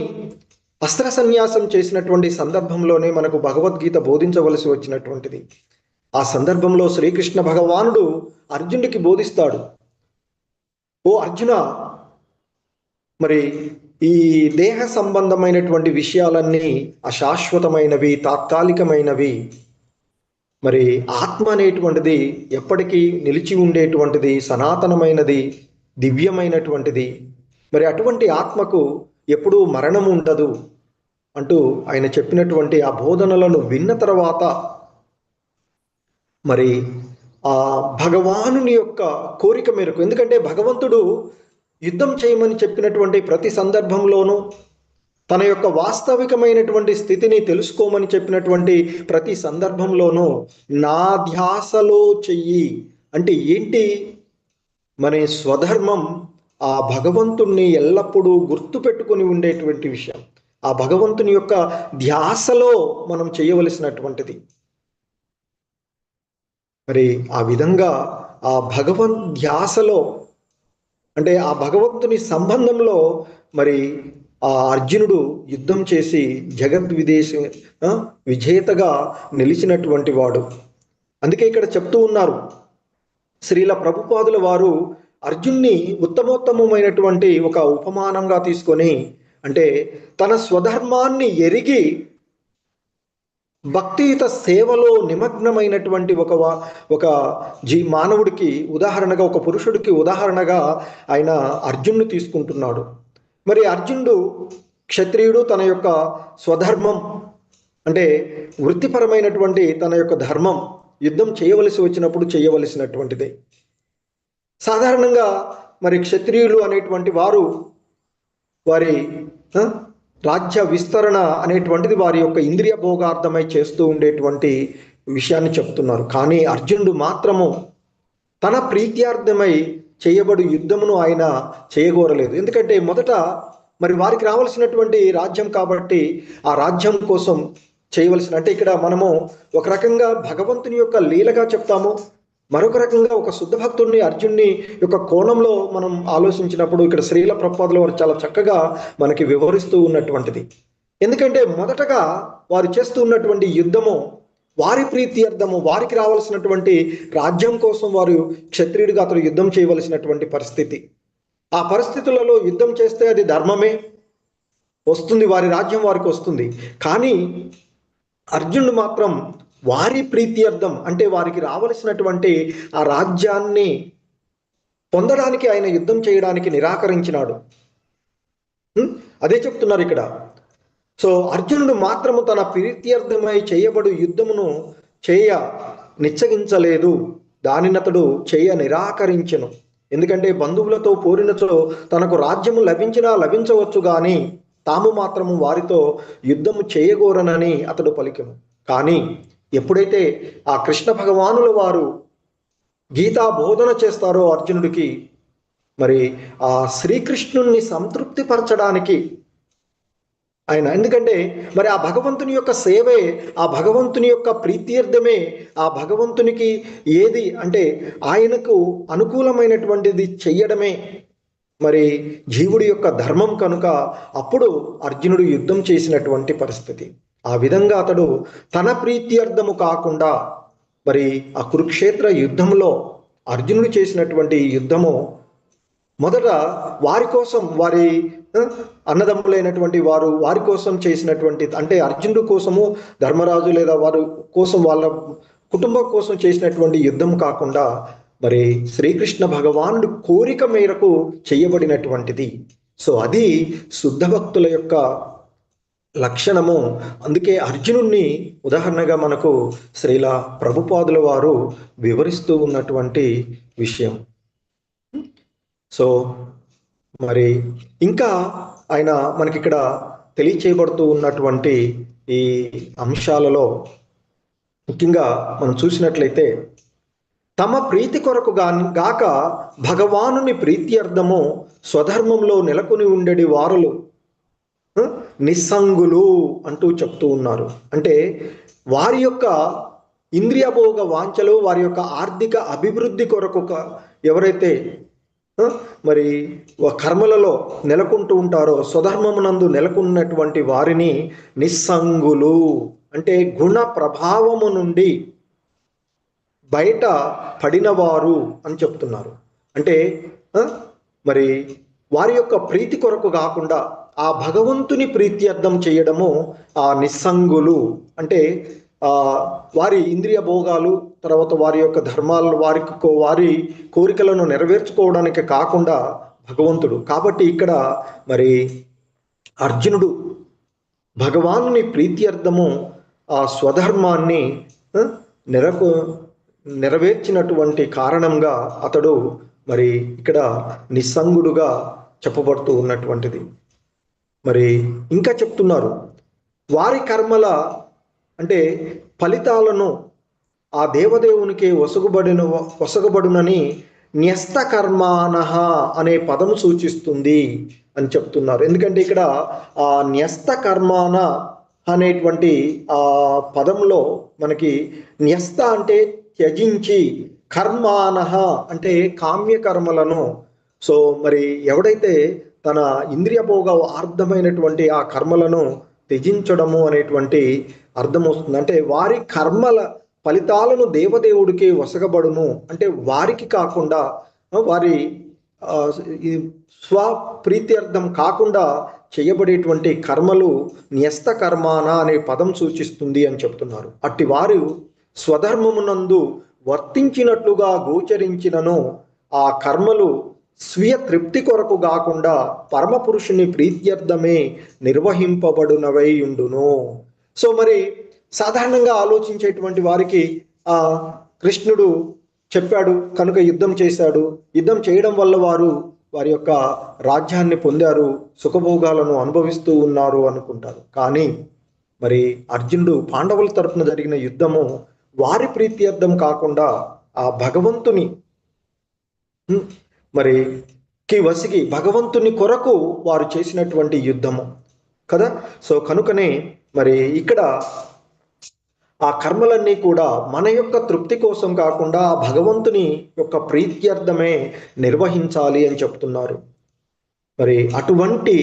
అస్త్ర సన్యాసం చేసినటువంటి సందర్భంలోనే మనకు భగవద్గీత బోధించవలసి వచ్చినటువంటిది. ఆ సందర్భంలో శ్రీకృష్ణ భగవానుడు అర్జునుడికి బోధిస్తాడు, ఓ అర్జున, మరి ఈ దేహ సంబంధమైనటువంటి విషయాలన్నీ అశాశ్వతమైనవి, తాత్కాలికమైనవి. మరి ఆత్మ అనేటువంటిది ఎప్పటికీ నిలిచి ఉండేటువంటిది, సనాతనమైనది, దివ్యమైనటువంటిది. మరి అటువంటి ఆత్మకు ఎప్పుడూ మరణం ఉండదు అంటూ ఆయన చెప్పినటువంటి ఆ బోధనలను విన్న తర్వాత మరి ఆ భగవానుని యొక్క కోరిక మేరకు, ఎందుకంటే భగవంతుడు యుద్ధం చేయమని చెప్పినటువంటి ప్రతి సందర్భంలోనూ, తన యొక్క వాస్తవికమైనటువంటి స్థితిని తెలుసుకోమని చెప్పినటువంటి ప్రతి సందర్భంలోనూ నా ధ్యాసలో చెయ్యి అంటే ఏంటి, మన స్వధర్మం ఆ భగవంతుణ్ణి ఎల్లప్పుడూ గుర్తు పెట్టుకుని ఉండేటువంటి విషయం. ఆ భగవంతుని యొక్క ధ్యాసలో మనం చేయవలసినటువంటిది. మరి ఆ విధంగా ఆ భగవన్ ధ్యాసలో, అంటే ఆ భగవంతుని సంబంధంలో మరి ఆ అర్జునుడు యుద్ధం చేసి విజేతగా నిలిచినటువంటి వాడు. అందుకే ఇక్కడ చెప్తూ ఉన్నారు శ్రీల ప్రభుపాదుల వారు అర్జున్ని ఉత్తమోత్తమైనటువంటి ఒక ఉపమానంగా తీసుకొని, అంటే తన స్వధర్మాన్ని ఎరిగి భక్తియుత సేవలో నిమగ్నమైనటువంటి ఒక మానవుడికి ఉదాహరణగా, ఒక పురుషుడికి ఉదాహరణగా ఆయన అర్జునుడు తీసుకుంటున్నాడు. మరి అర్జునుడు క్షత్రియుడు, తన యొక్క స్వధర్మం అంటే వృత్తిపరమైనటువంటి తన యొక్క ధర్మం యుద్ధం చేయవలసి వచ్చినప్పుడు చేయవలసినటువంటిదే. సాధారణంగా మరి క్షత్రియులు అనేటువంటి వారు వారి రాజ్య విస్తరణ అనేటువంటిది వారి యొక్క ఇంద్రియ భోగార్థమై చేస్తూ ఉండేటువంటి విషయాన్ని చెప్తున్నారు. కానీ అర్జునుడు మాత్రము తన ప్రీత్యార్థమై చేయబడు యుద్ధమును ఆయన చేయగోరలేదు. ఎందుకంటే మొదట మరి వారికి రావాల్సినటువంటి రాజ్యం కాబట్టి ఆ రాజ్యం కోసం చేయవలసిన, అంటే ఇక్కడ మనము ఒక రకంగా భగవంతుని యొక్క లీలగా చెప్తాము, మరొక రకంగా ఒక శుద్ధ భక్తుడిని అర్జున్ని యొక్క కోణంలో మనం ఆలోచించినప్పుడు ఇక్కడ శ్రీల ప్రభుపాదుల వారు చాలా చక్కగా మనకి వివరిస్తూ ఉన్నటువంటిది. ఎందుకంటే మొదటగా వారు చేస్తూ ఉన్నటువంటి యుద్ధము వారి ప్రీత్యర్థము, వారికి రావాల్సినటువంటి రాజ్యం కోసం వారు క్షత్రియుడిగా అతడు యుద్ధం చేయవలసినటువంటి పరిస్థితి. ఆ పరిస్థితులలో యుద్ధం చేస్తే అది ధర్మమే వస్తుంది, వారి రాజ్యం వారికి వస్తుంది. కానీ అర్జునుడు మాత్రం వారి ప్రీత్యర్థం అంటే వారికి రావలసినటువంటి ఆ రాజ్యాన్ని పొందడానికి ఆయన యుద్ధం చేయడానికి నిరాకరించినాడు. అదే చెప్తున్నారు ఇక్కడ. సో అర్జునుడు మాత్రము తన ప్రీత్యర్థమై చేయబడు యుద్ధమును నిశ్చయించలేదు, దానిని అతడు నిరాకరించెను. ఎందుకంటే బంధువులతో పోరినచో తనకు రాజ్యము లభించినా లభించవచ్చు గాని తాము మాత్రము వారితో యుద్ధము చేయగోరనని అతడు పలికెను. కానీ ఎప్పుడైతే ఆ కృష్ణ భగవానుల వారు గీతా బోధన చేస్తారో అర్జునుడికి, మరి ఆ శ్రీకృష్ణుణ్ణి సంతృప్తిపరచడానికి ఆయన, ఎందుకంటే మరి ఆ భగవంతుని యొక్క సేవే, ఆ భగవంతుని యొక్క ప్రీత్యర్థమే, ఆ భగవంతునికి ఏది అంటే ఆయనకు అనుకూలమైనటువంటిది చెయ్యడమే మరి జీవుడి యొక్క ధర్మం కనుక అప్పుడు అర్జునుడు యుద్ధం చేసినటువంటి పరిస్థితి. ఆ విధంగా అతడు తన ప్రీత్యర్థము కాకుండా మరి ఆ కురుక్షేత్ర యుద్ధంలో అర్జునుడు చేసినటువంటి యుద్ధము మొదట వారి కోసం, వారి అన్నదమ్ములైనటువంటి వారి కోసం చేసినటువంటి, అంటే అర్జునుడు కోసము ధర్మరాజు లేదా వారి కోసం వాళ్ళ కుటుంబం కోసం చేసినటువంటి యుద్ధం కాకుండా మరి శ్రీకృష్ణ భగవానుడు కోరిక మేరకు చేయబడినటువంటిది. సో అది శుద్ధ భక్తుల యొక్క లక్షణము. అందుకే అర్జునుణ్ణి ఉదాహరణగా మనకు శ్రీల ప్రభుపాదుల వారు వివరిస్తూ ఉన్నటువంటి విషయం. సో మరి ఇంకా ఆయన మనకి ఇక్కడ తెలియచేయబడుతూ ఉన్నటువంటి ఈ అంశాలలో ముఖ్యంగా మనం చూసినట్లయితే, తమ ప్రీతి కొరకు గాక భగవానుని ప్రీత్యర్థము స్వధర్మంలో నెలకొని ఉండేది వారులు నిస్సంగులు అంటూ చెప్తూ ఉన్నారు. అంటే వారి యొక్క ఇంద్రియ భోగ వాంఛలు, వారి యొక్క ఆర్థిక అభివృద్ధి కొరకు ఎవరైతే మరి కర్మలలో నెలకొంటూ ఉంటారో, స్వధర్మమునందు నెలకొన్నటువంటి వారిని నిస్సంగులు అంటే గుణ ప్రభావము నుండి బయట పడినవారు అని చెప్తున్నారు. అంటే మరి వారి యొక్క ప్రీతి కొరకు కాకుండా ఆ భగవంతుని ప్రీత్యర్థం చేయడము ఆ నిస్సంగులు. అంటే వారి ఇంద్రియ భోగాలు, తర్వాత వారి యొక్క ధర్మాలు, వారి కోరికలను నెరవేర్చుకోవడానికి కాకుండా భగవంతుడు. కాబట్టి ఇక్కడ మరి అర్జునుడు భగవానుని ప్రీత్యర్థము ఆ స్వధర్మాన్ని నెరవేర్చినటువంటి కారణంగా అతడు మరి ఇక్కడ నిస్సంగుడుగా చెప్పబడుతూ ఉన్నటువంటిది. మరి ఇంకా చెప్తున్నారు, వారి అంటే ఫలితాలను ఆ దేవదేవునికి వసగబడునని న్యస్త కర్మానః అనే పదము సూచిస్తుంది అని చెప్తున్నారు. ఎందుకంటే ఇక్కడ ఆ న్యస్త కర్మాన అనేటువంటి ఆ పదంలో మనకి న్యస్త అంటే త్యజించి, కర్మానః అంటే కామ్యకర్మలను. సో మరి ఎవడైతే తన ఇంద్రియ భోగ ఆర్థమైనటువంటి ఆ కర్మలను త్యజించడము అనేటువంటి అర్థం వస్తుంది. అంటే వారి కర్మల ఫలితాలను దేవదేవుడికి వసగబడును, అంటే వారికి కాకుండా వారి స్వప్రీత్యర్థం కాకుండా చేయబడేటువంటి కర్మలు న్యస్త కర్మాన అనే పదం సూచిస్తుంది అని చెప్తున్నారు. అట్టి వారు స్వధర్మమునందు వర్తించినట్లుగా గోచరించినను ఆ కర్మలు స్వీయ తృప్తి కొరకు కాకుండా పరమపురుషుని ప్రీత్యర్థమే నిర్వహింపబడునవై ఉండును. సో మరి సాధారణంగా ఆలోచించేటువంటి వారికి కృష్ణుడు చెప్పాడు కనుక యుద్ధం చేశాడు, యుద్ధం చేయడం వల్ల వారి యొక్క రాజ్యాన్ని పొందారు, సుఖభోగాలను అనుభవిస్తూ ఉన్నారు అనుకుంటారు. కానీ మరి అర్జునుడు పాండవుల తరపున జరిగిన యుద్ధము వారి ప్రీత్యర్థం కాకుండా ఆ భగవంతుని మరి వసిగి భగవంతుని కొరకు వారు చేసినటువంటి యుద్ధము కదా. సో కనుకనే మరి ఇక్కడ ఆ కర్మలన్నీ కూడా మన యొక్క తృప్తి కోసం కాకుండా భగవంతుని యొక్క ప్రీత్యర్థమే నిర్వహించాలి అని చెప్తున్నారు. మరి అటువంటి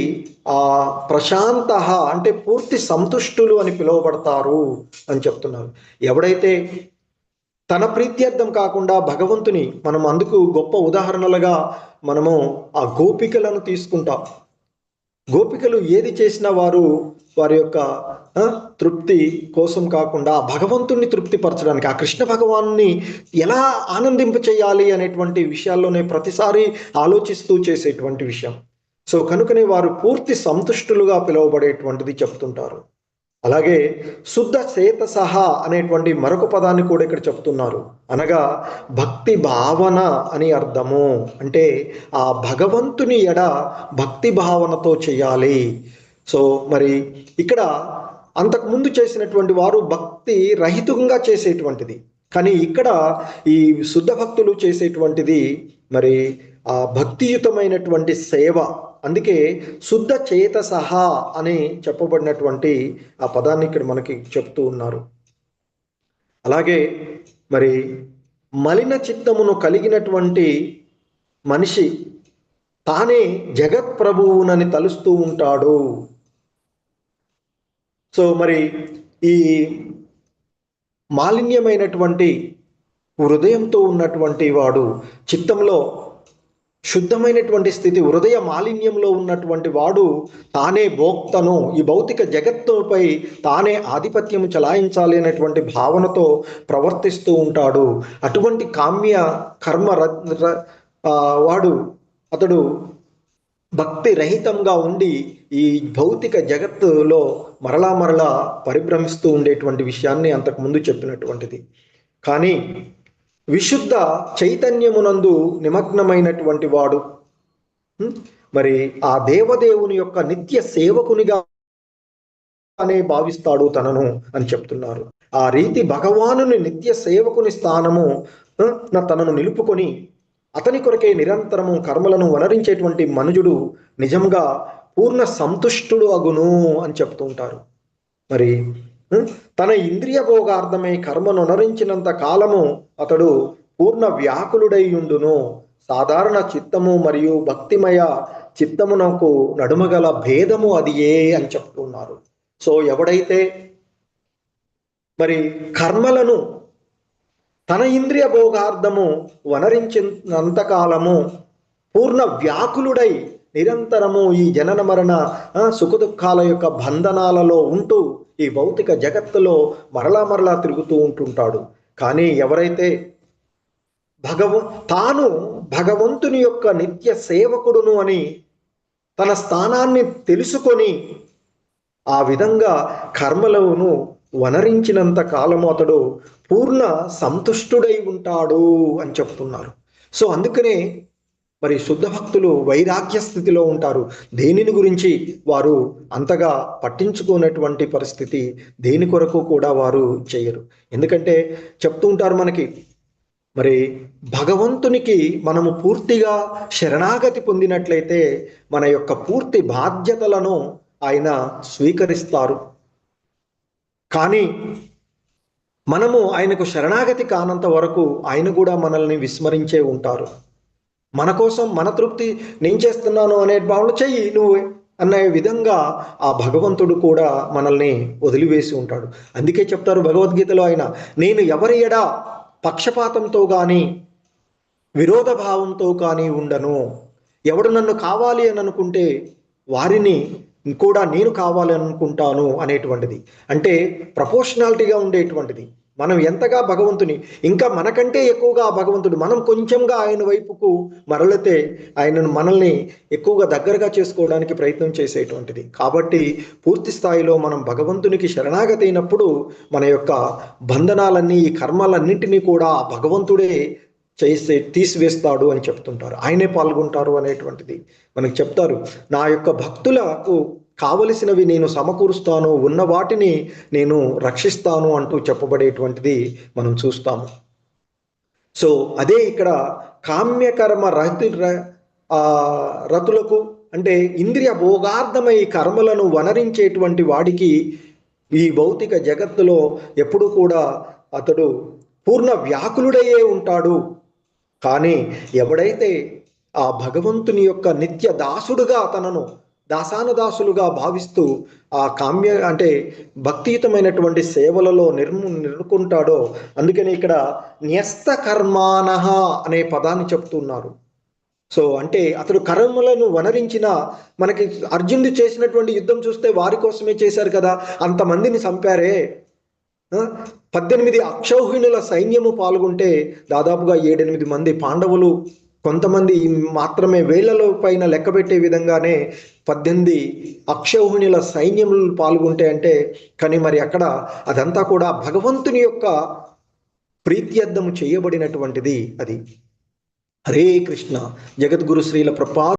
ఆ ప్రశాంత అంటే పూర్తి సంతుష్టులు అని పిలువబడతారు అని చెప్తున్నారు. ఎవడైతే తన ప్రీత్యర్థం కాకుండా భగవంతుని, మనం అందుకు గొప్ప ఉదాహరణలుగా మనము ఆ గోపికలను తీసుకుంటాం. గోపికలు ఏది చేసినా వారి యొక్క తృప్తి కోసం కాకుండా భగవంతుణ్ణి తృప్తిపరచడానికి, ఆ కృష్ణ భగవాన్ని ఎలా ఆనందింప చేయాలి అనేటువంటి విషయాల్లోనే ప్రతిసారి ఆలోచిస్తూ చేసేటువంటి విషయం. సో కనుకనే వారు పూర్తి సంతుష్టులుగా పిలువబడేటువంటిది చెప్తుంటారు. అలాగే శుద్ధ చేతసః అనేటువంటి మరొక పదాన్ని కూడా ఇక్కడ చెప్తున్నారు. అనగా భక్తి భావన అని అర్థము. అంటే ఆ భగవంతుని ఎడ భక్తి భావనతో చేయాలి. సో మరి ఇక్కడ అంతకుముందు చేసినటువంటి వారు భక్తి రహితంగా చేసేటువంటిది, కానీ ఇక్కడ ఈ శుద్ధ భక్తులు చేసేటువంటిది మరి ఆ భక్తియుతమైనటువంటి సేవ. అందుకే శుద్ధ చేతసః అని చెప్పబడినటువంటి ఆ పదాన్ని ఇక్కడ మనకి చెప్తూ ఉన్నారు. అలాగే మరి మలిన చిత్తమును కలిగినటువంటి మనిషి తానే జగత్ ప్రభువునని తలుస్తూ ఉంటాడు. సో మరి ఈ మాలిన్యమైనటువంటి హృదయంతో ఉన్నటువంటి వాడు, చిత్తంలో శుద్ధమైనటువంటి స్థితి, హృదయ మాలిన్యంలో ఉన్నటువంటి వాడు తానే భోక్తను, ఈ భౌతిక జగత్తుపై తానే ఆధిపత్యం చలాయించాలి అనేటువంటి భావనతో ప్రవర్తిస్తూ ఉంటాడు. అటువంటి కామ్య కర్మ అతడు భక్తి రహితంగా ఉండి ఈ భౌతిక జగత్తులో మరలా పరిభ్రమిస్తూ ఉండేటువంటి విషయాన్ని అంతకుముందు చెప్పినటువంటిది. కానీ విశుద్ధ చైతన్యమునందు నిమగ్నమైనటువంటి వాడు మరి ఆ దేవదేవుని యొక్క నిత్య సేవకునిగానే భావిస్తాడు తనను అని చెప్తున్నారు. ఆ రీతి భగవానుని నిత్య సేవకుని స్థానము తనను నిలుపుకొని అతని కొరకే నిరంతరము కర్మలను వనరించేటువంటి మనుజుడు నిజంగా పూర్ణ సంతుష్టుడు అగును అని చెప్తూ ఉంటారు. మరి తన ఇంద్రియ భోగార్థమై కర్మను వనరించినంత కాలము అతడు పూర్ణ వ్యాకులుడై ఉండును. సాధారణ చిత్తము మరియు భక్తిమయ చిత్తమునకు నడుమగల భేదము అది అని చెప్తున్నారు. సో ఎవడైతే మరి కర్మలను తన ఇంద్రియ భోగార్థము వనరించినంతకాలము పూర్ణ వ్యాకులుడై నిరంతరము ఈ జనన మరణ సుఖ దుఃఖాల యొక్క బంధనాలలో ఉంటూ ఈ భౌతిక జగత్తులో మరలా తిరుగుతూ ఉంటుంటాడు. కానీ ఎవరైతే తాను భగవంతుని యొక్క నిత్య సేవకుడును అని తన స్థానాన్ని తెలుసుకొని ఆ విధంగా కర్మలను వనరించినంత కాలము అతడు పూర్ణ సంతుష్టుడై ఉంటాడు అని చెప్తున్నారు. సో అందుకనే మరి శుద్ధ భక్తులు వైరాగ్య స్థితిలో ఉంటారు. దేనిని గురించి వారు అంతగా పట్టించుకునేటువంటి పరిస్థితి, దేని కొరకు కూడా వారు చేయరు. ఎందుకంటే చెప్తూ ఉంటారు మనకి, మరి భగవంతునికి మనము పూర్తిగా శరణాగతి పొందినట్లయితే మన యొక్క పూర్తి బాధ్యతలను ఆయన స్వీకరిస్తారు. కానీ మనము ఆయనకు శరణాగతి కానంత వరకు ఆయన కూడా మనల్ని విస్మరించే ఉంటారు. మన కోసం మన తృప్తి నేను చేస్తున్నాను అనే భావన చెయ్యి నువ్వు అనే విధంగా ఆ భగవంతుడు కూడా మనల్ని వదిలివేసి ఉంటాడు. అందుకే చెప్తారు భగవద్గీతలో ఆయన, నేను ఎవరి ఎడా పక్షపాతంతో కానీ విరోధ భావంతో కానీ ఉండను. ఎవడు నన్ను కావాలి అని అనుకుంటే వారిని కూడా నేను కావాలనుకుంటాను అనేటువంటిది. అంటే ప్రపోర్షనాలిటీగా ఉండేటువంటిది. మనం ఎంతగా భగవంతుని, ఇంకా మనకంటే ఎక్కువగా ఆ భగవంతుడు, మనం కొంచెంగా ఆయన వైపుకు మరలితే ఆయనను మనల్ని ఎక్కువగా దగ్గరగా చేసుకోవడానికి ప్రయత్నం చేసేటువంటిది. కాబట్టి పూర్తి స్థాయిలో మనం భగవంతునికి శరణాగతి అయినప్పుడు మన యొక్క బంధనాలన్నీ, ఈ కర్మలన్నింటినీ కూడా భగవంతుడే తీసివేస్తాడు అని చెప్తుంటారు. ఆయనే పాల్గొంటారు అనేటువంటిది మనకి చెప్తారు. నా యొక్క భక్తులకు కావలసినవి నేను సమకూరుస్తాను, ఉన్న వాటిని నేను రక్షిస్తాను అంటూ చెప్పబడేటువంటిది మనం చూస్తాము. సో అదే ఇక్కడ కామ్యకర్మ రతులకు అంటే ఇంద్రియ భోగార్థమై కర్మలను వనరించేటువంటి వాడికి ఈ భౌతిక జగత్తులో ఎప్పుడు కూడా అతడు పూర్ణ వ్యాకులుడయ్యే ఉంటాడు. కానీ ఎవడైతే ఆ భగవంతుని యొక్క నిత్య దాసుడుగా తనను దాసానుదాసులుగా భావిస్తూ ఆ కామ్య అంటే భక్తియుతమైనటువంటి సేవలలో నిర్నుకుంటాడో, అందుకని ఇక్కడ న్యస్త కర్మానః అనే పదాన్ని చెప్తున్నారు. సో అంటే అతడు కర్మలను వనరించిన, మనకి అర్జునుడు చేసినటువంటి యుద్ధం చూస్తే వారి కోసమే చేశారు కదా, అంతమందిని చంపారే. 18 అక్షౌహిణుల సైన్యము పాల్గొంటే దాదాపుగా 7-8 మంది పాండవులు, కొంతమంది మాత్రమే వేళ్లలో పైన లెక్కబెట్టే విధంగానే 18 అక్షౌహిణుల సైన్యములు పాల్గొంటే అంటే, కానీ మరి అక్కడ అదంతా కూడా భగవంతుని యొక్క ప్రీత్యర్థము చేయబడినటువంటిది. అది హరే కృష్ణ. జగద్గురు శ్రీల ప్రపా